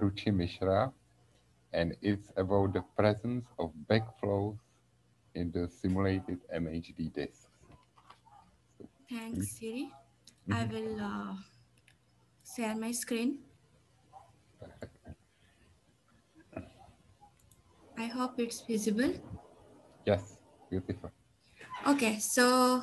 Ruchi Mishra, and it's about the presence of backflows in the simulated MHD disks. So, Thanks, please. Siri. I Mhm. will share my screen. I hope it's visible. Yes, beautiful. Okay, so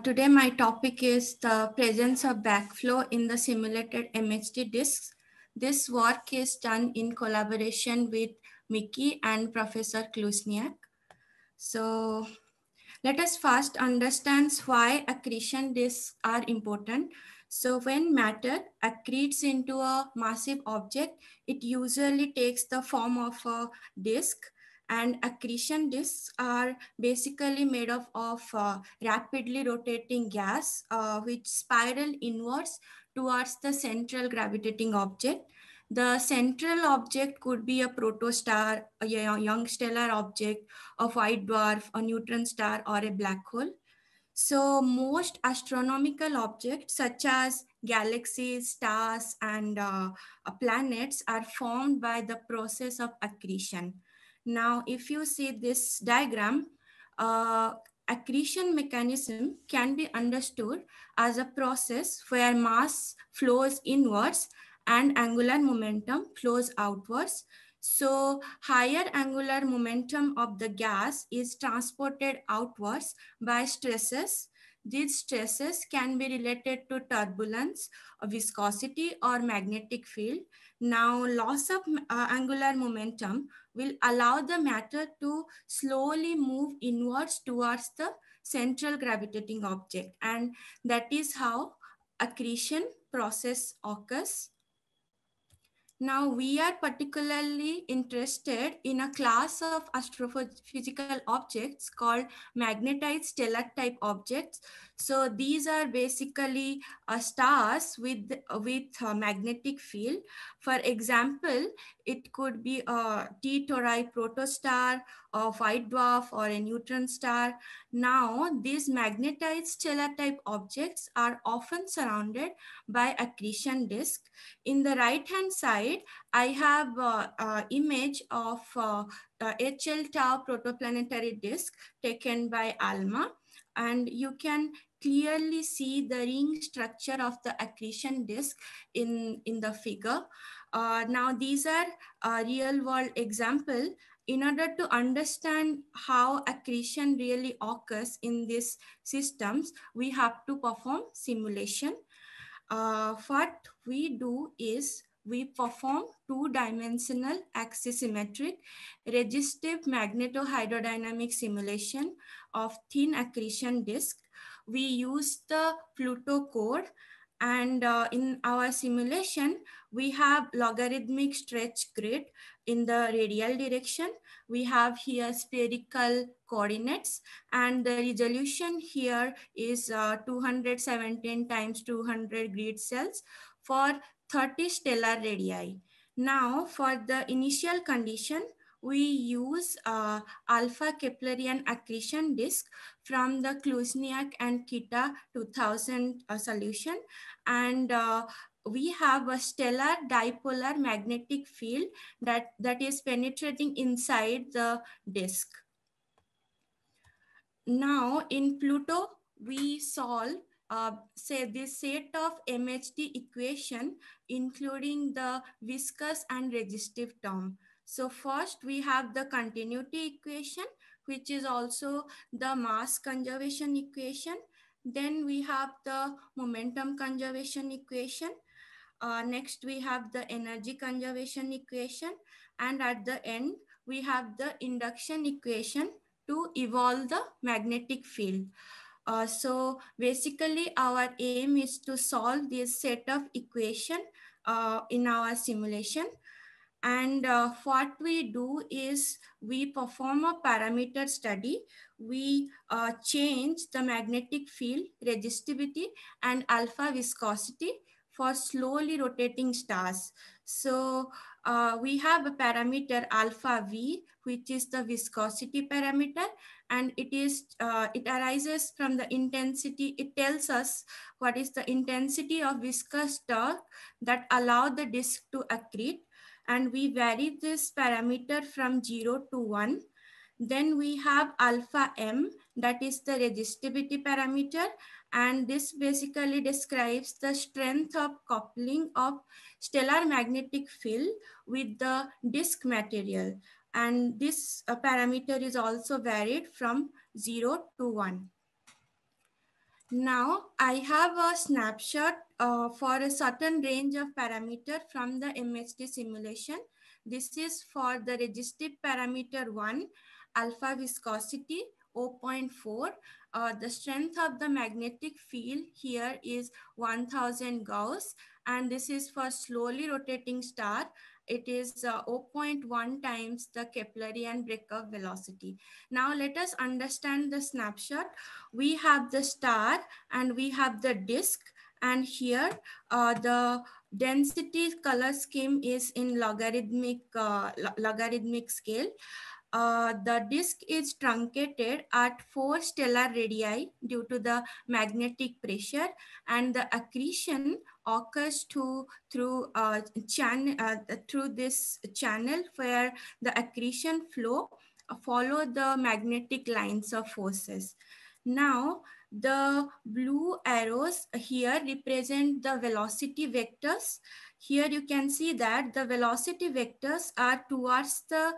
today my topic is the presence of backflow in the simulated MHD disks. This work is done in collaboration with Mickey and Professor Klusniak. So let us first understand why accretion disks are important. So when matter accretes into a massive object, it usually takes the form of a disk, and accretion disks are basically made of rapidly rotating gas which spiral inwards towards the central gravitating object. The central object could be a protostar, a young stellar object, a white dwarf, a neutron star, or a black hole. So, most astronomical objects, such as galaxies, stars, and planets, are formed by the process of accretion. Now, if you see this diagram, uh, accretion mechanism can be understood as a process where mass flows inwards and angular momentum flows outwards. So higher angular momentum of the gas is transported outwards by stresses. These stresses can be related to turbulence, viscosity, or magnetic field. Now, loss of angular momentum will allow the matter to slowly move inwards towards the central gravitating object, and that is how accretion process occurs. Now, we are particularly interested in a class of astrophysical objects called magnetized stellar type objects. So, these are basically stars with magnetic field. For example, it could be a T Tauri protostar, a white dwarf, or a neutron star. Now, these magnetized stellar type objects are often surrounded by accretion disk. In the right hand side, I have image of HL Tau protoplanetary disk taken by ALMA, and you can clearly see the ring structure of the accretion disk in the figure. Now these are real world example. In order to understand how accretion really occurs in these systems, we have to perform simulation. What we do is we perform two-dimensional axisymmetric resistive magnetohydrodynamic simulation of thin accretion disk. We use the Pluto code, and in our simulation, we have logarithmic stretch grid in the radial direction. We have here spherical coordinates, and the resolution here is 217 times 200 grid cells for 30 stellar radii. Now, for the initial condition, we use alpha Keplerian accretion disk from the Klusniak and Kita 2000 solution, and we have a stellar dipolar magnetic field that is penetrating inside the disk. Now in Pluto, we solve say this set of MHD equation, including the viscous and resistive term. So first we have the continuity equation, which is also the mass conservation equation. Then we have the momentum conservation equation. Next we have the energy conservation equation. And at the end, we have the induction equation to evolve the magnetic field. So basically our aim is to solve this set of equation in our simulation. And what we do is we perform a parameter study. We change the magnetic field, resistivity, and alpha viscosity for slowly rotating stars. So we have a parameter alpha V, which is the viscosity parameter, and it arises from the intensity. It tells us what is the intensity of viscous torque that allow the disk to accrete. and we vary this parameter from 0 to 1. Then we have alpha m, that is the resistivity parameter, and this basically describes the strength of coupling of stellar magnetic field with the disk material. And this parameter is also varied from 0 to 1. Now I have a snapshot for a certain range of parameter from the MHD simulation. This is for the resistive parameter 1, alpha viscosity 0.4. The strength of the magnetic field here is 1000 Gauss, and this is for slowly rotating star. It is 0.1 times the Keplerian breakup velocity. Now let us understand the snapshot. We have the star and we have the disk, and here the density color scheme is in logarithmic scale. The disk is truncated at 4 stellar radii due to the magnetic pressure, and the accretion occurs through this channel where the accretion flow follow the magnetic lines of forces. Now, the blue arrows here represent the velocity vectors. Here you can see that the velocity vectors are towards the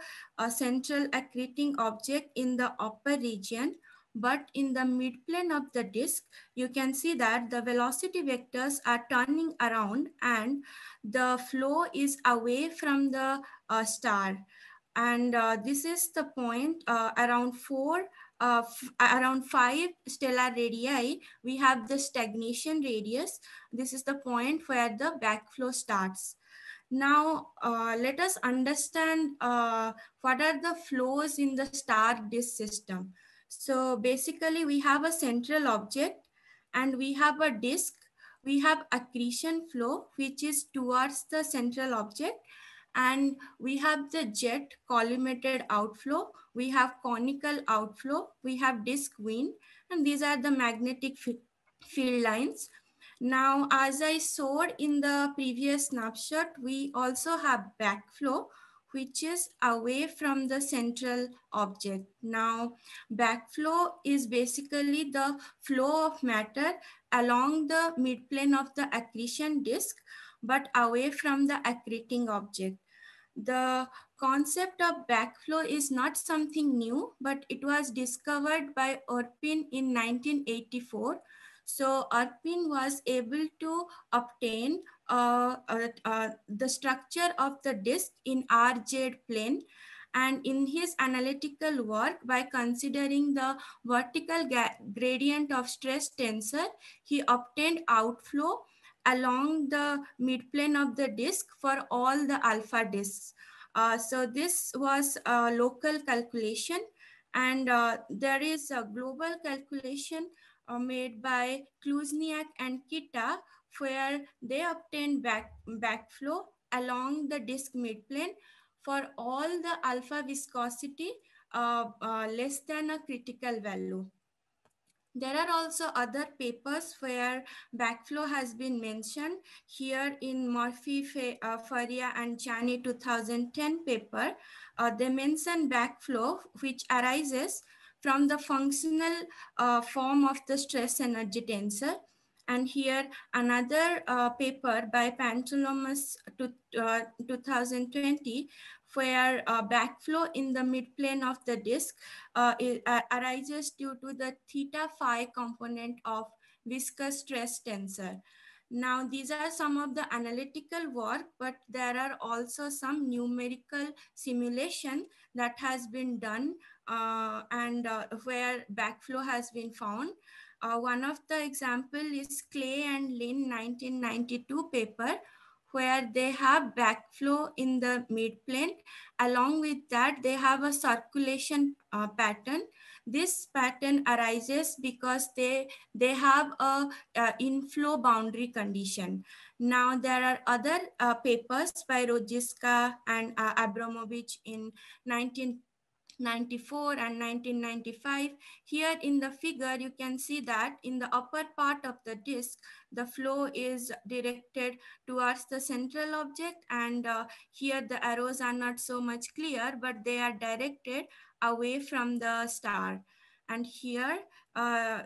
central accreting object in the upper region, but in the midplane of the disk, you can see that the velocity vectors are turning around and the flow is away from the star. And this is the point around 5 stellar radii, we have the stagnation radius. This is the point where the backflow starts. Now, let us understand what are the flows in the star disk system. So basically, we have a central object and we have a disk. We have accretion flow, which is towards the central object. And we have the jet collimated outflow. We have conical outflow. We have disk wind. And these are the magnetic field lines. Now, as I showed in the previous snapshot, we also have backflow, which is away from the central object. Now, backflow is basically the flow of matter along the midplane of the accretion disk, but away from the accreting object. The concept of backflow is not something new, but it was discovered by Urpin in 1984. So Urpin was able to obtain the structure of the disk in RZ plane. And in his analytical work, by considering the vertical gradient of stress tensor, he obtained outflow along the midplane of the disk for all the alpha disks. So this was a local calculation, and there is a global calculation made by Kluzniak and Kita, where they obtained backflow along the disk midplane for all the alpha viscosity less than a critical value. There are also other papers where backflow has been mentioned. Here in Murphy, Faria and Chani 2010 paper, they mention backflow which arises from the functional form of the stress energy tensor. And here another paper by Pantolomas 2020, where backflow in the midplane of the disk arises due to the theta phi component of viscous stress tensor. Now, these are some of the analytical work, but there are also some numerical simulation that has been done and where backflow has been found. One of the example is Clay and Lin 1992 paper, where they have backflow in the midplane. Along with that, they have a circulation pattern. This pattern arises because they have a inflow boundary condition. Now, there are other papers by Rodziska and Abramovich in 19 94 and 1995. Here in the figure, you can see that in the upper part of the disk, the flow is directed towards the central object, and here the arrows are not so much clear, but they are directed away from the star. And here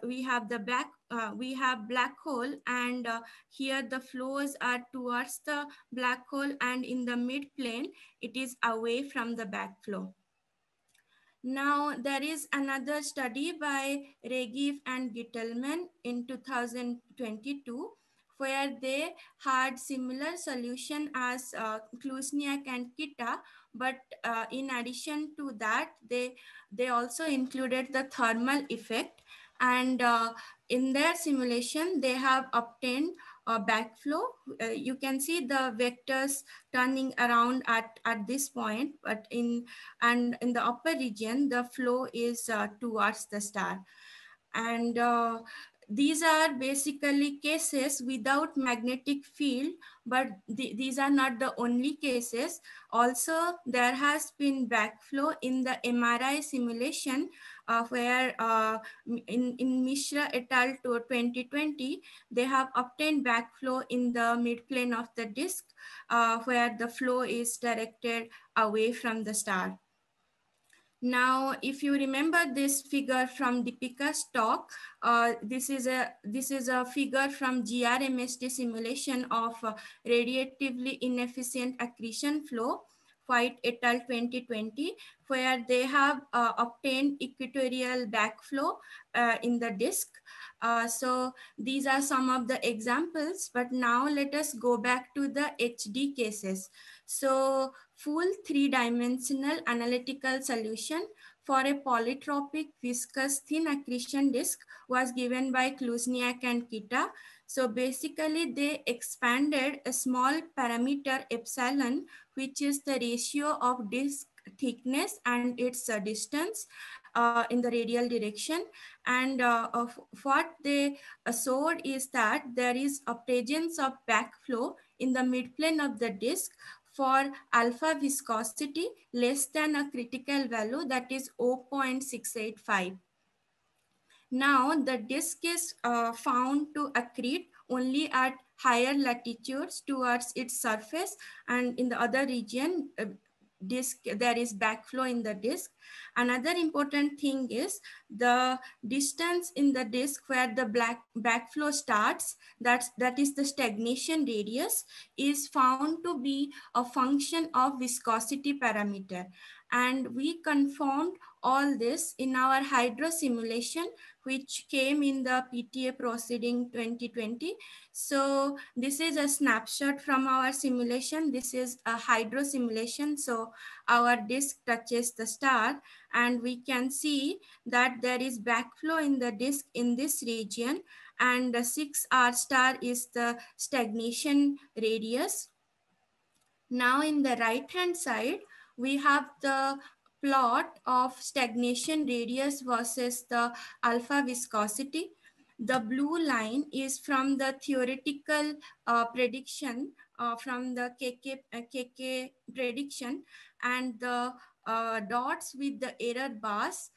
we have the black hole, and here the flows are towards the black hole, and in the mid plane, it is away from the backflow. Now, there is another study by Regev and Gittelman in 2022, where they had similar solution as Klusniak and Kita, but in addition to that, they also included the thermal effect. And in their simulation, they have obtained a backflow. You can see the vectors turning around at this point, but in the upper region, the flow is towards the star. And these are basically cases without magnetic field, but these are not the only cases. Also, there has been backflow in the MRI simulation, where in Mishra et al. To 2020, they have obtained backflow in the midplane of the disk, where the flow is directed away from the star. Now, if you remember this figure from Deepika's talk, this is a figure from GRMSD simulation of radiatively inefficient accretion flow, White et al. 2020, where they have obtained equatorial backflow in the disk. So these are some of the examples, but now let us go back to the HD cases. So full three-dimensional analytical solution for a polytropic viscous thin accretion disk was given by Klusniak and Kita. So basically they expanded a small parameter epsilon, which is the ratio of disk thickness and its distance in the radial direction. And of what they showed is that there is a presence of backflow in the midplane of the disk for alpha viscosity less than a critical value, that is 0.685. Now the disk is found to accrete only at higher latitudes towards its surface, and in the other region, disk, there is backflow in the disk. Another important thing is the distance in the disk where the backflow starts, that is the stagnation radius, is found to be a function of viscosity parameter. And we confirmed all this in our hydro simulation, which came in the PTA proceeding 2020. So this is a snapshot from our simulation. This is a hydro simulation. So our disk touches the star, and we can see that there is backflow in the disk in this region, and the 6R star is the stagnation radius. Now in the right hand side, we have the plot of stagnation radius versus the alpha viscosity. The blue line is from the theoretical prediction from the KK prediction, and the dots with the error bars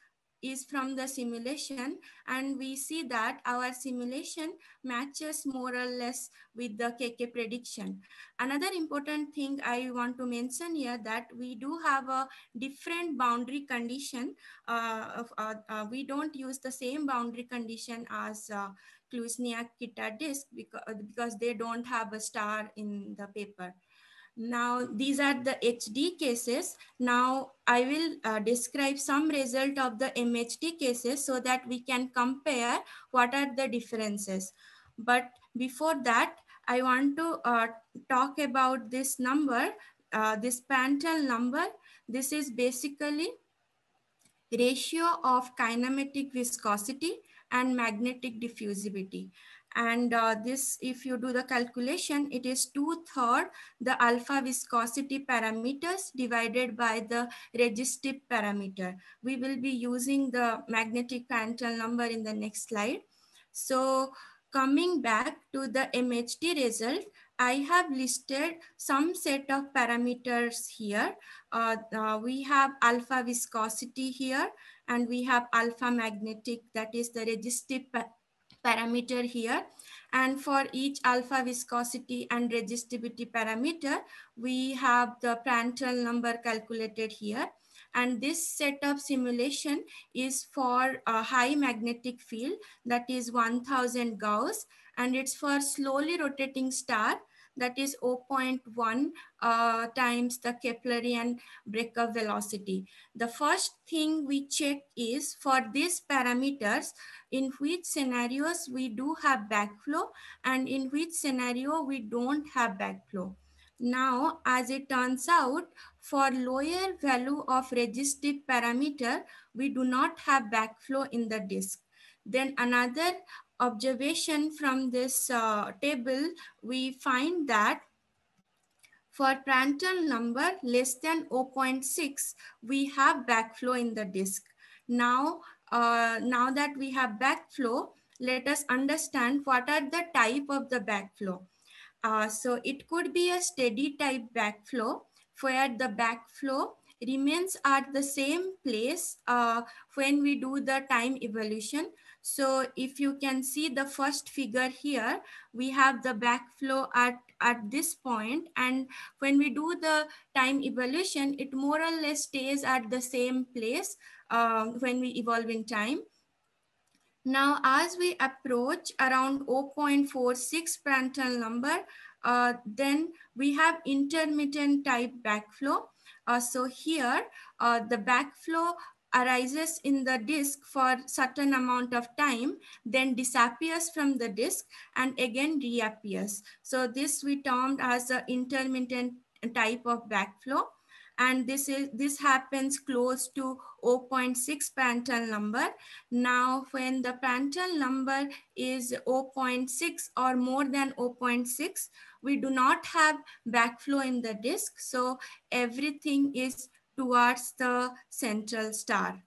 is from the simulation, and we see that our simulation matches more or less with the KK prediction. Another important thing I want to mention here, that we do have a different boundary condition. We don't use the same boundary condition as Klusniak Kita disk because they don't have a star in the paper. Now, these are the HD cases. Now, I will describe some result of the MHD cases so that we can compare what are the differences. But before that, I want to talk about this number, this Prandtl number. This is basically ratio of kinematic viscosity and magnetic diffusivity. And this, if you do the calculation, it is 2/3 the alpha viscosity parameters divided by the resistive parameter. We will be using the magnetic Prandtl number in the next slide. So coming back to the MHD result, I have listed some set of parameters here. We have alpha viscosity here, and we have alpha magnetic, that is the resistive parameter here. And for each alpha viscosity and resistivity parameter, we have the Prandtl number calculated here. And this set of simulation is for a high magnetic field, that is 1000 Gauss, and it's for slowly rotating star, that is 0.1 times the Keplerian breakup velocity. The first thing we check is for these parameters, in which scenarios we do have backflow and in which scenario we don't have backflow. Now, as it turns out, for lower value of resistive parameter, we do not have backflow in the disk. Then another observation from this table, we find that for Prandtl number less than 0.6, we have backflow in the disk. Now that we have backflow, let us understand what are the type of the backflow. So it could be a steady type backflow where the backflow remains at the same place when we do the time evolution. So if you can see the first figure here, we have the backflow at this point, and when we do the time evolution, it more or less stays at the same place when we evolve in time. Now, as we approach around 0.46 Prandtl number, then we have intermittent type backflow. So here, the backflow arises in the disk for certain amount of time, then disappears from the disk and again reappears. So this we termed as the intermittent type of backflow. And this happens close to 0.6 Prandtl number. Now, when the Prandtl number is 0.6 or more than 0.6, we do not have backflow in the disk. So everything is towards the central star.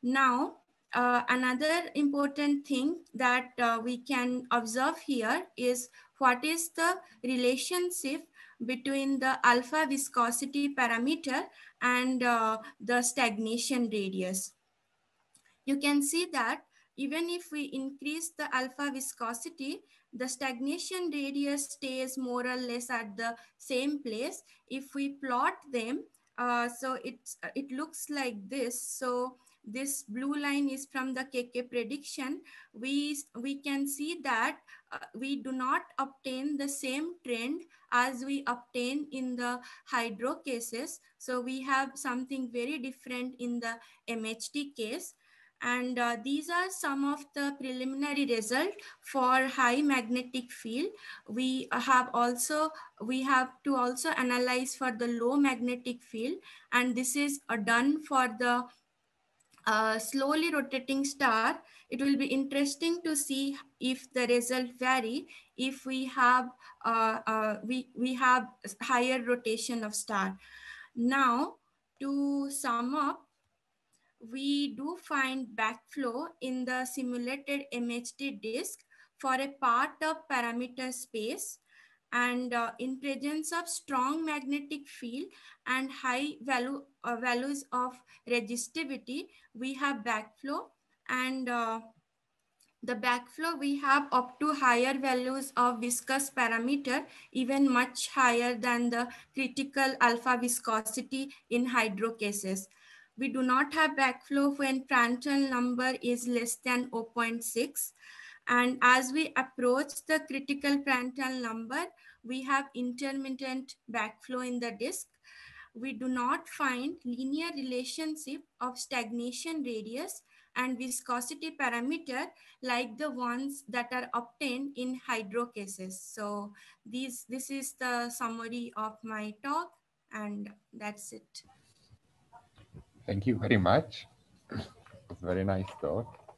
Now, another important thing that we can observe here is what is the relationship between the alpha viscosity parameter and the stagnation radius. You can see that even if we increase the alpha viscosity, the stagnation radius stays more or less at the same place. If we plot them, so it looks like this. So this blue line is from the KK prediction. We can see that we do not obtain the same trend as we obtain in the hydro cases. So we have something very different in the MHD case. And these are some of the preliminary results for high magnetic field. We have to also analyze for the low magnetic field, and this is done for the slowly rotating star. It will be interesting to see if the result vary if we have we have higher rotation of star. Now, to sum up, we do find backflow in the simulated MHD disk for a part of parameter space, and in presence of strong magnetic field and high values of resistivity, we have backflow. And the backflow, we have up to higher values of viscous parameter, even much higher than the critical alpha viscosity in hydro cases. We do not have backflow when Prandtl number is less than 0.6. And as we approach the critical Prandtl number, we have intermittent backflow in the disk. We do not find linear relationship of stagnation radius and viscosity parameter like the ones that are obtained in hydro cases. So this is the summary of my talk, and that's it. Thank you very much. It was a very nice talk,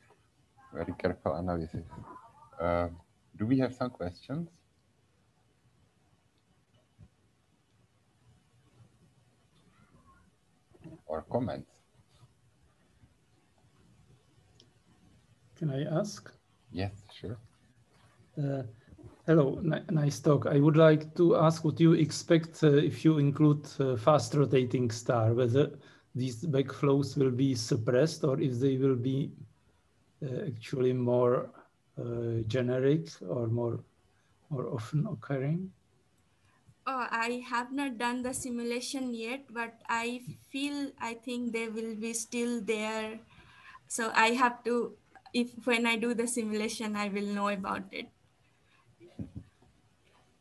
very careful analysis. Do we have some questions? Or comments? Can I ask? Yes, sure. Hello, nice talk. I would like to ask what you expect if you include fast rotating star, whether these backflows will be suppressed or if they will be actually more generic or more often occurring. Oh, I have not done the simulation yet, but I think they will be still there. So I have to, when I do the simulation, I will know about it.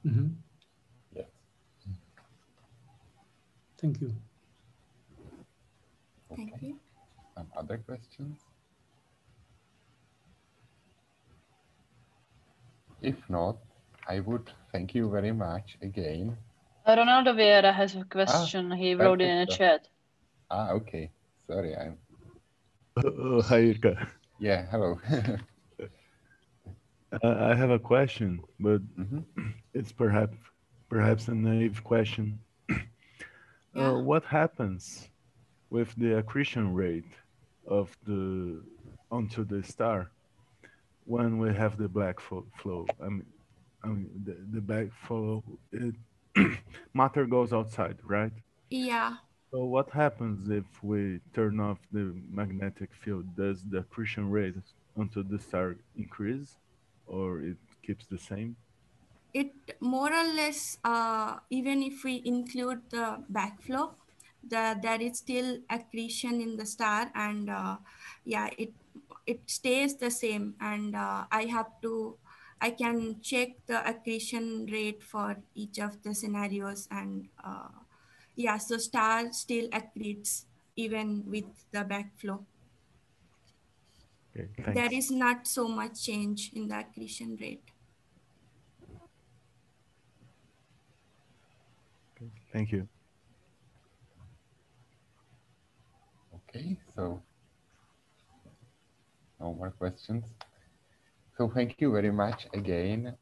Mm-hmm. Yes. Thank you. Okay. Thank you. Some other questions? If not, I would thank you very much again. Ronaldo Vieira has a question. He wrote it in a chat. Okay. Sorry, I'm. Hi, Ilkka. Yeah, hello. I have a question, but it's perhaps a naive question. Yeah. What happens with the accretion rate of onto the star when we have the black flow? I mean the black flow, matter goes outside, right? Yeah. So what happens if we turn off the magnetic field? Does the accretion rate onto the star increase, or it keeps the same? It more or less, even if we include the backflow, there is still accretion in the star, and yeah, it stays the same. And I can check the accretion rate for each of the scenarios, and yeah, so star still accretes even with the backflow. Okay, There thanks. is not so much change in the accretion rate. Okay, thank you. Okay, so no more questions. So thank you very much again.